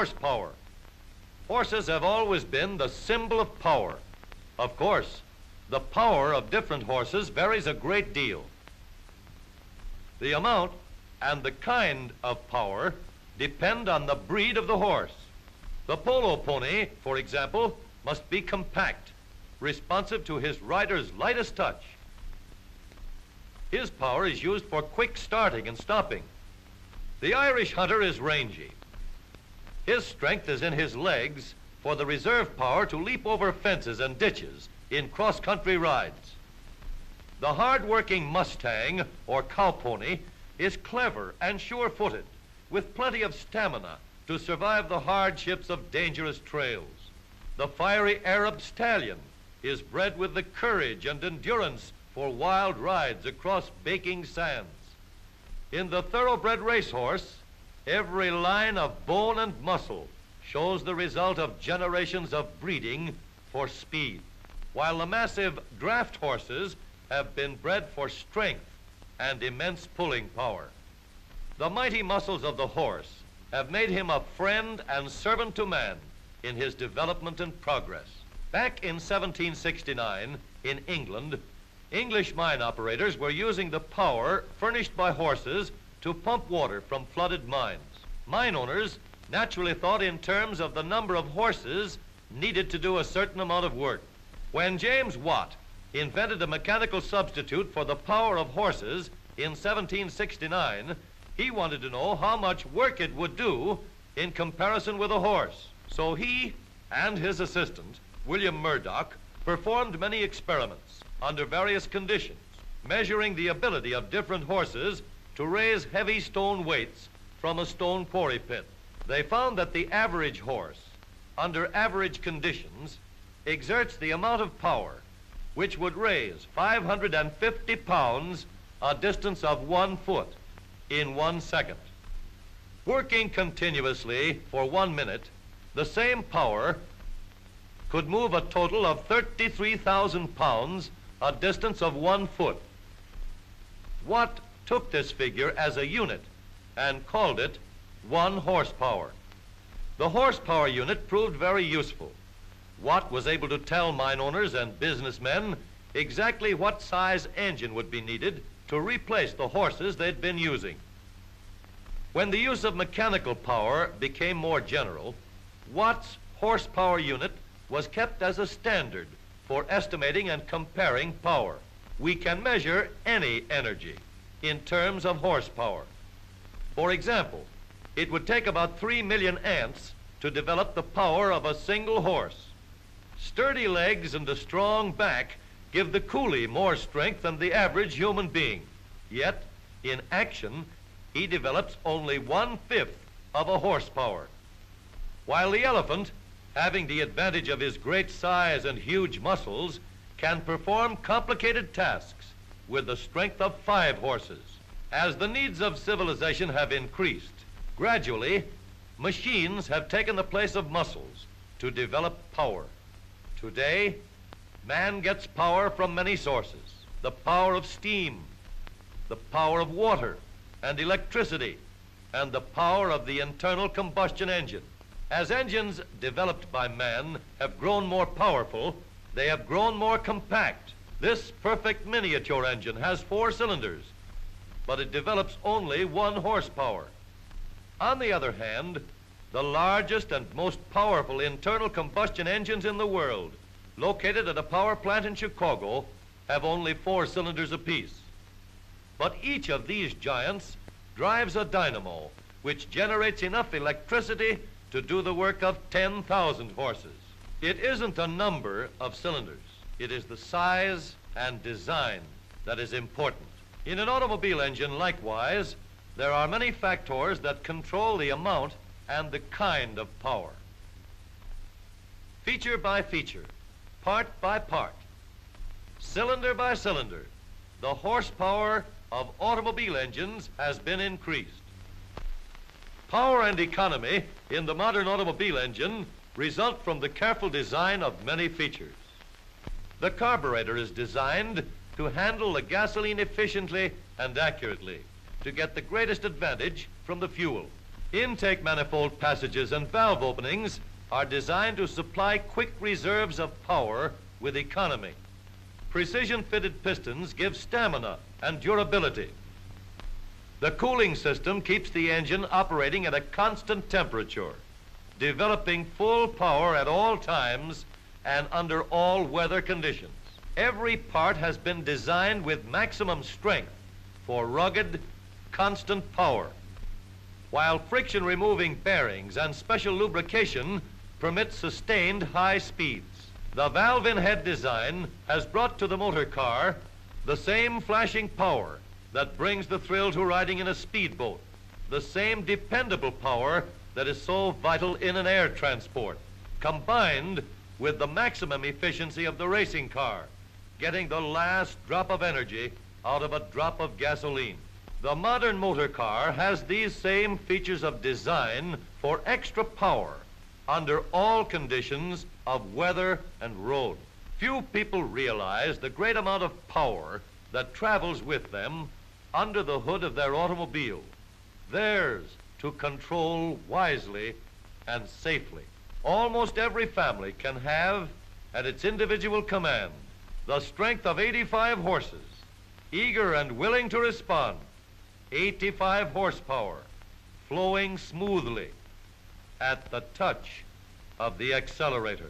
horsepower. Horses have always been the symbol of power. Of course, the power of different horses varies a great deal. The amount and the kind of power depend on the breed of the horse. The polo pony, for example, must be compact, responsive to his rider's lightest touch. His power is used for quick starting and stopping. The Irish hunter is rangy. His strength is in his legs for the reserve power to leap over fences and ditches in cross-country rides. The hard-working Mustang or cow pony is clever and sure-footed, with plenty of stamina to survive the hardships of dangerous trails. The fiery Arab stallion is bred with the courage and endurance for wild rides across baking sands. In the thoroughbred racehorse, every line of bone and muscle shows the result of generations of breeding for speed, while the massive draft horses have been bred for strength and immense pulling power. The mighty muscles of the horse have made him a friend and servant to man in his development and progress. Back in 1769, in England, English mine operators were using the power furnished by horses to pump water from flooded mines. Mine owners naturally thought in terms of the number of horses needed to do a certain amount of work. When James Watt invented a mechanical substitute for the power of horses in 1769, he wanted to know how much work it would do in comparison with a horse. So he and his assistant, William Murdoch, performed many experiments under various conditions, measuring the ability of different horses to raise heavy stone weights from a stone quarry pit. They found that the average horse, under average conditions, exerts the amount of power which would raise 550 pounds a distance of 1 foot in 1 second. Working continuously for 1 minute, the same power could move a total of 33,000 pounds a distance of 1 foot. Watt took this figure as a unit and called it 1 horsepower. The horsepower unit proved very useful. Watt was able to tell mine owners and businessmen exactly what size engine would be needed to replace the horses they'd been using. When the use of mechanical power became more general, Watt's horsepower unit was kept as a standard for estimating and comparing power. We can measure any energy in terms of horsepower. For example, it would take about 3 million ants to develop the power of a single horse. Sturdy legs and a strong back give the coolie more strength than the average human being. Yet, in action, he develops only 1/5 of a horsepower. While the elephant, having the advantage of his great size and huge muscles, can perform complicated tasks with the strength of 5 horses. As the needs of civilization have increased, gradually, machines have taken the place of muscles to develop power. Today, man gets power from many sources: the power of steam, the power of water and electricity, and the power of the internal combustion engine. As engines developed by man have grown more powerful, they have grown more compact. This perfect miniature engine has 4 cylinders, but it develops only 1 horsepower. On the other hand, the largest and most powerful internal combustion engines in the world, located at a power plant in Chicago, have only 4 cylinders apiece. But each of these giants drives a dynamo which generates enough electricity to do the work of 10,000 horses. It isn't a number of cylinders. It is the size and design that is important. In an automobile engine, likewise, there are many factors that control the amount and the kind of power. Feature by feature, part by part, cylinder by cylinder, the horsepower of automobile engines has been increased. Power and economy in the modern automobile engine result from the careful design of many features. The carburetor is designed to handle the gasoline efficiently and accurately to get the greatest advantage from the fuel. Intake manifold passages and valve openings are designed to supply quick reserves of power with economy. Precision-fitted pistons give stamina and durability. The cooling system keeps the engine operating at a constant temperature, developing full power at all times and under all weather conditions. Every part has been designed with maximum strength for rugged, constant power, while friction-removing bearings and special lubrication permit sustained high speeds. The valve-in-head design has brought to the motor car the same flashing power that brings the thrill to riding in a speedboat, the same dependable power that is so vital in an air transport, combined with the maximum efficiency of the racing car, getting the last drop of energy out of a drop of gasoline. The modern motor car has these same features of design for extra power under all conditions of weather and road. Few people realize the great amount of power that travels with them under the hood of their automobile, theirs to control wisely and safely. Almost every family can have at its individual command the strength of 85 horses, eager and willing to respond, 85 horsepower, flowing smoothly at the touch of the accelerator.